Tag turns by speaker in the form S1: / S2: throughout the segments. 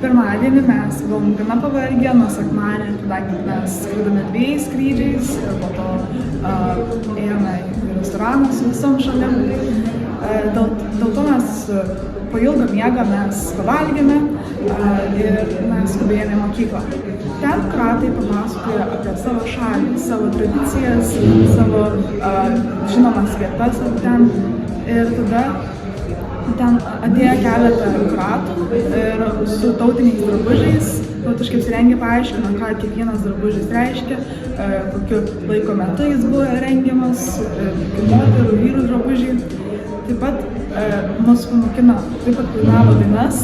S1: Pirmadienį mes buvom gana pavargę, nuo sekmadienio, kadangi mes skridome 2 skrydžiais ir po to ėjome į restoraną su visom šalim. Dėl to mes po ilgo miego mes pavalgėme ir mes skubėjome į mokyklą. Ten kroatai papasakojo apie savo šalį, savo tradicijas, savo žinomas vietas ten. Ir tada ten atėjo keletą kroatų ir su tautiniais drabužiais, tautiškai apsirengę paaiškino, ką kiekvienas drabužis reiškia, kokiu laiko metu jis buvo rengiamas, moterų, vyrų drabužiai. Taip pat mus pamokino, taip pat dainavo dainas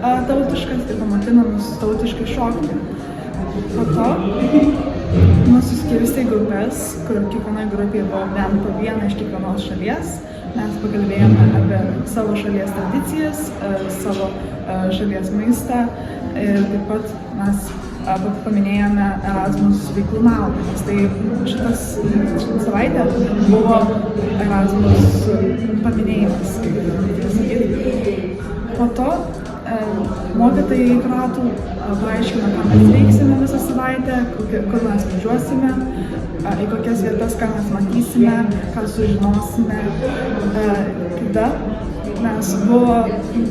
S1: tautiškas ir pamokino mus tautiškai šokti. Po to mus suskirstė į grupės, kur kiekvienoje grupėje buvo bent po vieną iš kiekvienos šalies. Mes pakalbėjome apie savo šalies tradicijas, savo šalies maistą ir taip pat mes paminėjome Erasmus veiklų naudas. Tai šitą savaitę buvo Erasmus paminėjimas, kaip reikia sakyti. Po to mokytojai kroatų paaiškino, ką mes veiksime visą savaitę, kur mes važiuosime, į kokias vietas, ką mes matysime, ką sužinosime. Tada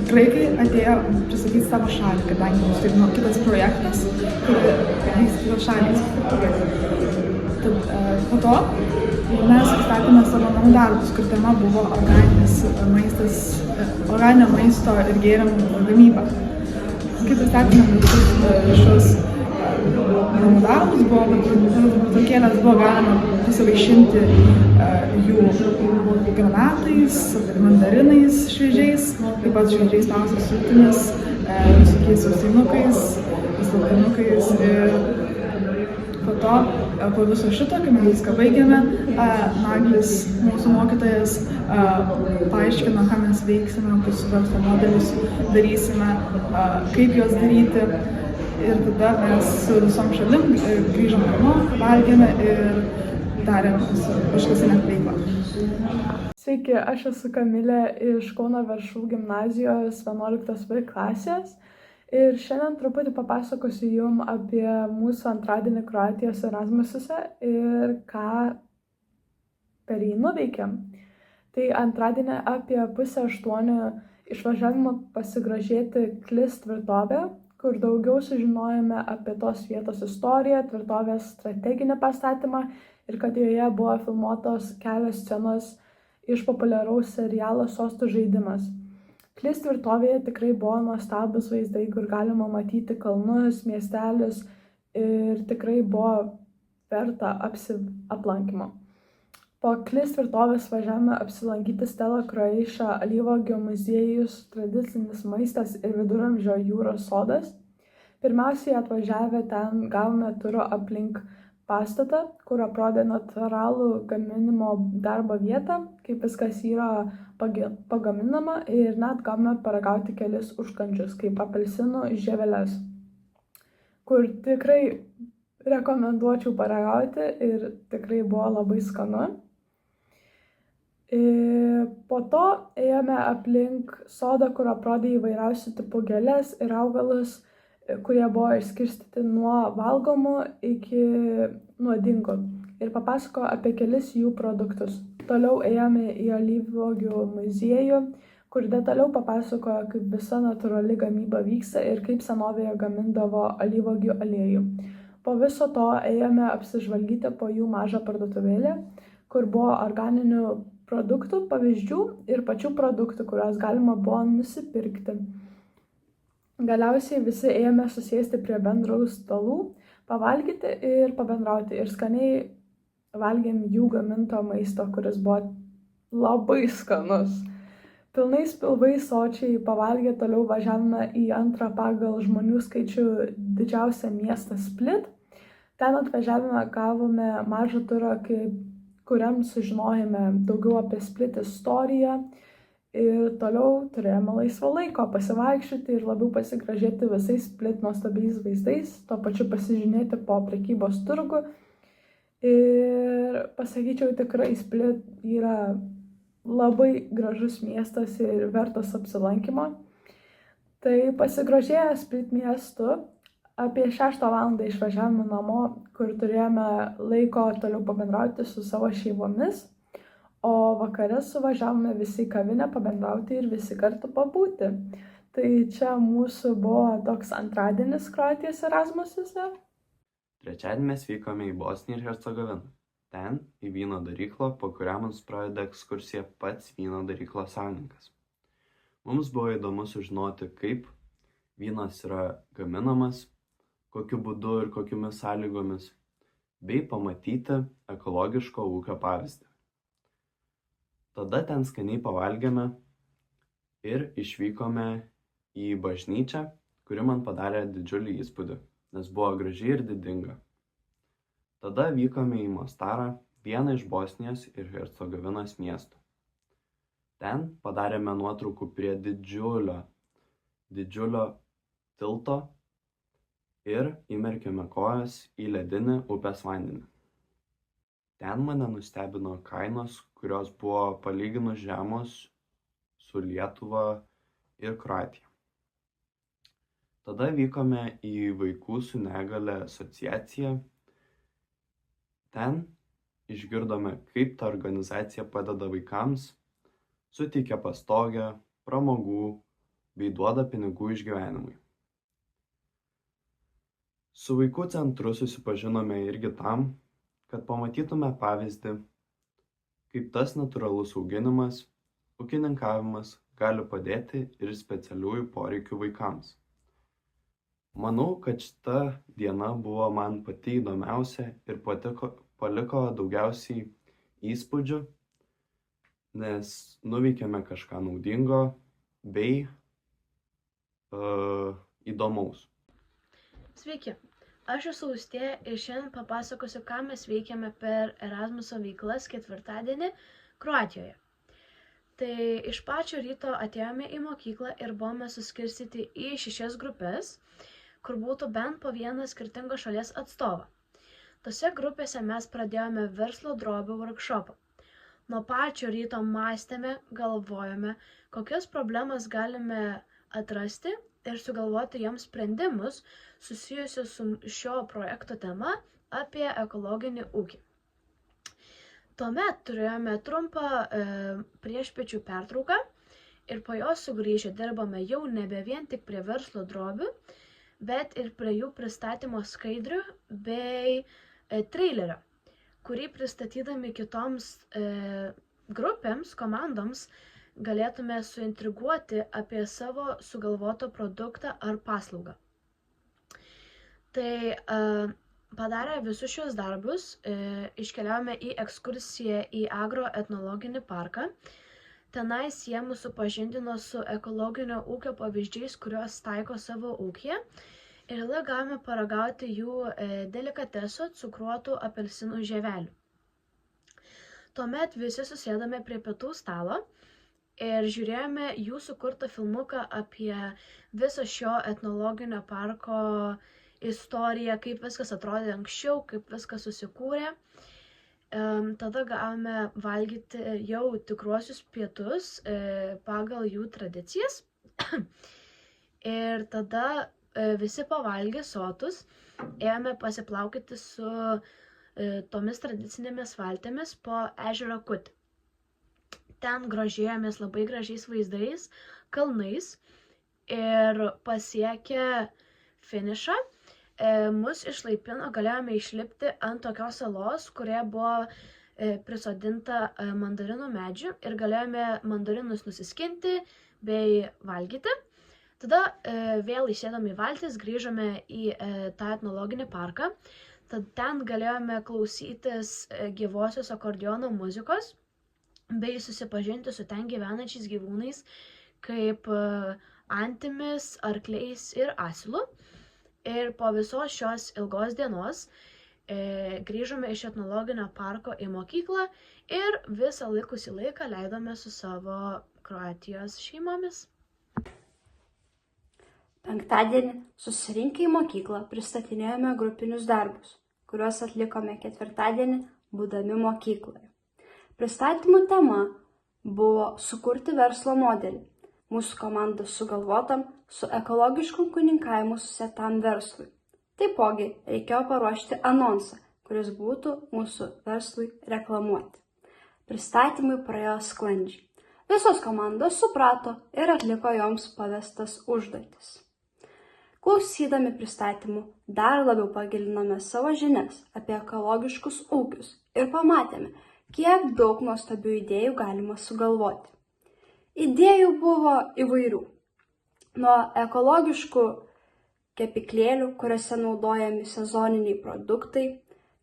S1: graikai atėjo pristatyti savo šalį, kadangi mums tai buvo kitas projektas, kur vyks kitos šalys. Po to mes pristatėme savo namų darbus, kur tema buvo organinio maisto ir gėrimų gamyba. Kai pristatėme visus šios namų darbus, pertraukėlės buvo galima pasivaišinti jų granatais, mandarinais šviežiais, taip pat šviežiais paustos sultimis, visokiais sausainukais, saldainukais ir po to, po viso šito, kai mes viską baigėme, Naglis, mūsų mokytojas, paaiškino, ką mes veiksime, kokius verslo modelius darysime, kaip juos daryti. Ir tada mes su visom šalim grįžom namo, valgėme ir darėm užklasinę veiklą.
S2: Sveiki, aš esu Kamilė iš Kauno Veršvų gimnazijos 11 klasės. Ir šiandien truputį papasakosiu jums apie mūsų antradienį Kroatijos Erasmusuose ir ką per jį nuveikėm. Tai antradienį apie 7:30 išvažiavome pasigrožėti Klis tvirtovę, kur daugiau sužinojome apie tos vietos istoriją, tvirtovės strateginį pastatymą ir kad joje buvo filmuotos kelios scenos iš populiaraus serialo Sostų žaidimas. Klis tvirtovėje tikrai buvo nuostabus vaizdai, kur galima matyti kalnus, miestelius ir tikrai buvo verta aplankymo. Po Klis tvirtovės važiavome apsilankyti Stella Croatia alyvuogių muziejus, tradicinis maistas ir viduramžio jūros sodas. Pirmiausiai atvažiavę ten gavome turą aplink pastatą, kur aprodė natūralų gaminimo darbo vietą, kaip viskas yra pagaminama ir net gavome paragauti kelis užkandžius, kaip apelsinų žieveles, kur tikrai rekomenduočiau paragauti ir tikrai buvo labai skanu. Po to ėjome aplink sodą, kur aprodė įvairiausių tipų gėles ir augalus, kurie buvo išskirstyti nuo valgomų iki nuodingų ir papasako apie kelis jų produktus. Toliau ėjome į alyvuogių muziejų, kur detaliau papasakojo, kaip visa natūrali gamyba vyksta ir kaip senovėje gamindavo alyvuogių aliejų. Po viso to ėjome apsižvalgyti po jų mažą parduotuvėlę, kur buvo organinių produktų, pavyzdžių ir pačių produktų, kuriuos galima buvo nusipirkti. Galiausiai visi ėjome susėsti prie bendrų stalų, pavalgyti ir pabendrauti ir skaniai valgėm jų gaminto maisto, kuris buvo labai skanus. Pilnais pilvais sočiai pavalgę toliau važiavome į antrą pagal žmonių skaičių didžiausią miestą Split. Ten atvažiavome, gavome mažą turą, kuriam sužinojome daugiau apie Split istoriją ir toliau turėjome laisvo laiko pasivaikščioti ir labiau pasigrožėti visais Split nuostabiais vaizdais, tuo pačiu pasižinėti po prekybos turgų. Ir pasakyčiau, tikrai Split yra labai gražus miestas ir vertas apsilankymo. Tai pasigrožėję Split miestu, apie 6 valandą išvažiavome namo, kur turėjome laiko toliau pabendrauti su savo šeimomis, o vakare suvažiavome visi į kavinę pabendrauti ir visi kartu pabūti. Tai čia mūsų buvo toks antradienis Kroatijos Erasmusuose.
S3: Trečiadienį mes vykome į Bosniją ir Hercegoviną. Ten į vyno daryklą, po kurią mums pravedė ekskursiją pats vyno daryklos savininkas. Mums buvo įdomu sužinoti, kaip vynas yra gaminamas, kokiu būdu ir kokiomis sąlygomis, bei pamatyti ekologiško ūkio pavyzdį. Tada ten skaniai pavalgėme ir išvykome į bažnyčią, kuri man padarė didžiulį įspūdį, nes buvo graži ir didinga. Tada vykome į Mostarą, vieną iš Bosnijos ir Hercegovinos miestų. Ten padarėme nuotraukų prie didžiulio tilto ir įmerkėme kojas į ledinį upės vandenį. Ten mane nustebino kainos, kurios buvo palyginus žemos su Lietuva ir Kroatija. Tada vykome į Vaikų su negalia asociaciją. Ten išgirdome, kaip ta organizacija padeda vaikams, suteikia pastogę, pramogų bei duoda pinigų išgyvenimui. Su Vaikų centru susipažinome irgi tam, kad pamatytume pavyzdį, kaip tas natūralus auginimas, ūkininkavimas gali padėti ir specialiųjų poreikių vaikams. Manau, kad šita diena buvo man pati įdomiausia ir paliko daugiausiai įspūdžių, nes nuveikėme kažką naudingo bei įdomaus.
S4: Sveiki, aš esu Austėja ir šiandien papasakosiu, ką mes veikėme per Erasmuso veiklas ketvirtadienį Kroatijoje. Tai iš pačio ryto atėjome į mokyklą ir buvome suskirstyti į 6 grupės, kur būtų bent po vieną skirtingą šalies atstovą. Tose grupėse mes pradėjome verslo drobių workshopą. Nuo pačio ryto mąstėme, galvojome, kokias problemas galime atrasti ir sugalvoti joms sprendimus susijusius su šio projekto tema apie ekologinį ūkį. Tuomet turėjome trumpą priešpiečių pertrauką ir po jos sugrįžę dirbame jau nebe vien tik prie verslo drobių, bet ir prie jų pristatymo skaidrių bei trailerio, kurį pristatydami kitoms grupėms, komandoms galėtume suintriguoti apie savo sugalvotą produktą ar paslaugą. Tai padarę visus šios darbus, iškeliavome į ekskursiją į agroetnologinį parką. Tenais jie mus supažindino su ekologinio ūkio pavyzdžiais, kuriuos taiko savo ūkyje. Ir tada gavome paragauti jų delikateso cukruotų apelsinų žievelių. Tuomet visi susėdome prie pietų stalo ir žiūrėjome jų sukurtą filmuką apie visą šio etnologinio parko istoriją, kaip viskas atrodė anksčiau, kaip viskas susikūrė. Tada gavome valgyti jau tikruosius pietus pagal jų tradicijas. Ir tada visi pavalgę sotus ėjome pasiplaukyti su tomis tradicinėmis valtimis po ežero Kut. Ten grožėjomės labai gražiais vaizdais, kalnais ir pasiekę finišą mus išlaipino, galėjome išlipti ant tokios salos, kurioje buvo prisodinta mandarinų medžių ir galėjome mandarinus nusiskinti bei valgyti. Tada vėl įsėdome į valtis, grįžome į tą etnologinį parką. Tad ten galėjome klausytis gyvosios akordeono muzikos bei susipažinti su ten gyvenančiais gyvūnais kaip antimis, arkliais ir asilu. Ir po visos šios ilgos dienos grįžome iš etnologinio parko į mokyklą ir visą likusį laiką leidome su savo Kroatijos šeimomis.
S5: Penktadienį susirinkę į mokyklą pristatinėjome grupinius darbus, kuriuos atlikome ketvirtadienį būdami mokykloje. Pristatymų tema buvo sukurti verslo modelį, mūsų komandos sugalvotam su ekologišku ūkininkavimu susietam verslui. Taipogi reikėjo paruošti anonsą, kuris būtų mūsų verslui reklamuoti. Pristatymai praėjo sklandžiai. Visos komandos suprato ir atliko joms pavestas užduotis. Klausydami pristatymų dar labiau pagilinome savo žinias apie ekologiškus ūkius ir pamatėme, kiek daug nuostabių idėjų galima sugalvoti. Idėjų buvo įvairių. Nuo ekologiškų kepyklėlių, kuriuose naudojami sezoniniai produktai,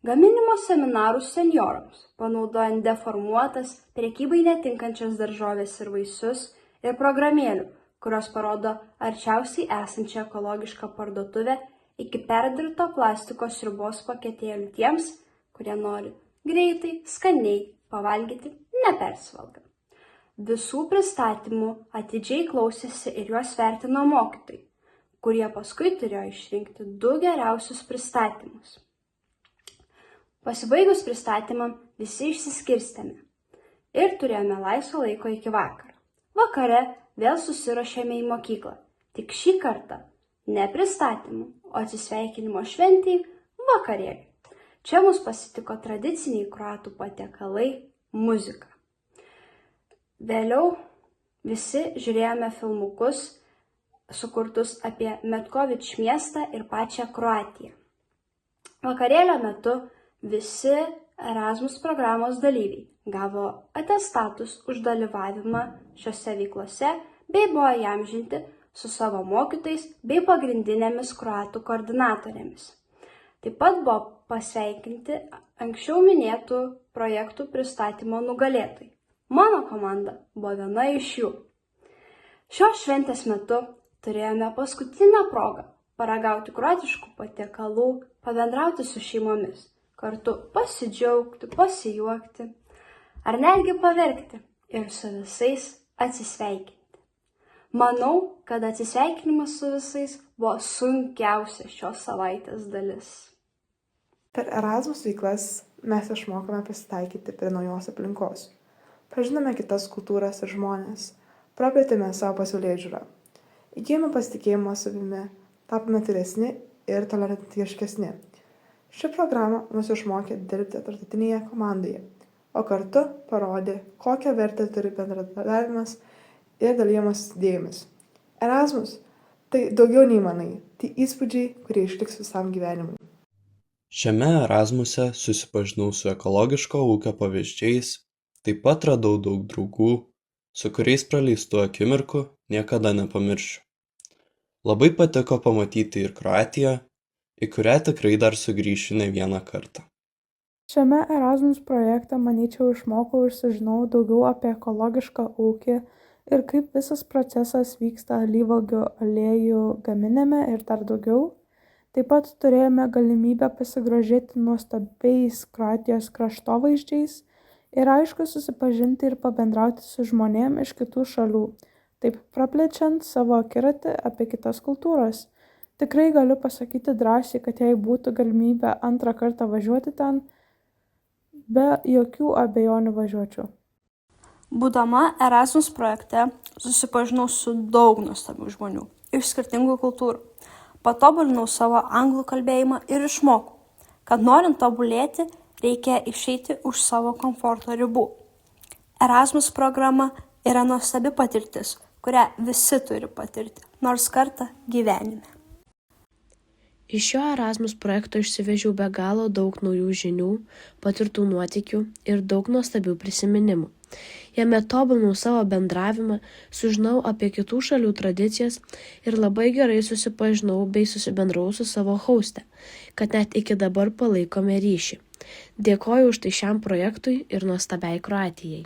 S5: gaminimo seminarų senjorams, panaudojant deformuotas, prekybai netinkančias daržoves ir vaisius, ir programėlių, kurios parodo arčiausiai esančią ekologišką parduotuvę, iki perdirbto plastiko sriubos paketėlių tiems, kurie nori greitai, skaniai pavalgyti, nepersivalgant. Visų pristatymų atidžiai klausėsi ir juos vertino mokytojai, kurie paskui turėjo išrinkti 2 geriausius pristatymus. Pasibaigus pristatymam visi išsiskirstėme ir turėjome laisvo laiko iki vakaro. Vakare vėl susiruošėme į mokyklą, tik šį kartą ne pristatymų, o atsisveikinimo šventei vakarėlį. Čia mus pasitiko tradiciniai kroatų patiekalai, muzika. Vėliau visi žiūrėjome filmukus sukurtus apie Metkovič miestą ir pačią Kroatiją. Vakarėlio metu visi Erasmus programos dalyviai gavo atestatus už dalyvavimą šiose veiklose bei buvo įamžinti su savo mokytojais bei pagrindinėmis kroatų koordinatorėmis. Taip pat buvo pasveikinti anksčiau minėtų projektų pristatymo nugalėtojai. Mano komanda buvo viena iš jų. Šios šventės metu turėjome paskutinę progą paragauti kroatiškų patiekalų, pabendrauti su šeimomis, kartu pasidžiaugti, pasijuokti ar netgi paverkti ir su visais atsisveikinti. Manau, kad atsisveikinimas su visais buvo sunkiausia šios savaitės dalis.
S2: Per Erasmus veiklas mes išmokome prisitaikyti prie naujos aplinkos. Pažinome kitas kultūras ir žmonės, praplėtėme savo pasaulėžiūrą. Įgijome pasitikėjimo savimi, tapome tyresni ir tolerantiškesni. Ši programa mus išmokė dirbti tarptautinėje komandoje, o kartu parodė, kokią vertę turi bendradarbiavimas ir dalijimas idėjomis. Erasmus – tai daugiau nei manai, tai įspūdžiai, kurie išliks visam gyvenimui.
S3: Šiame Erasmuse susipažinau su ekologiško ūkio pavyzdžiais, taip pat radau daug draugų, su kuriais praleistų akimirkų niekada nepamiršiu. Labai patiko pamatyti ir Kroatiją, į kurią tikrai dar sugrįšiu ne vieną kartą.
S2: Šiame Erasmus projekte, manyčiau, išmokau ir sužinau daugiau apie ekologišką ūkį ir kaip visas procesas vyksta alyvuogių aliejų gaminime ir dar daugiau. Taip pat turėjome galimybę pasigrožėti nuostabiais Kroatijos kraštovaizdžiais ir aišku susipažinti ir pabendrauti su žmonėmis iš kitų šalių, taip praplečiant savo akiratį apie kitas kultūras. Tikrai galiu pasakyti drąsiai, kad jei būtų galimybė antrą kartą važiuoti ten, be jokių abejonių važiuočiau.
S5: Būdama Erasmus projekte susipažinau su daug nuostabių žmonių iš skirtingų kultūrų. Patobulinau savo anglų kalbėjimą ir išmokau, kad norint tobulėti, reikia išeiti už savo komforto ribų. Erasmus programa yra nuostabi patirtis, kurią visi turi patirti, nors kartą gyvenime.
S4: Iš šio Erasmus projekto išsivežiau be galo daug naujų žinių, patirtų nuotykių ir daug nuostabių prisiminimų. Jame tobulinau savo bendravimą, sužinau apie kitų šalių tradicijas ir labai gerai susipažinau bei susibendravau su savo hoste, kad net iki dabar palaikome ryšį. Dėkoju už tai šiam projektui ir nuostabiai Kroatijai.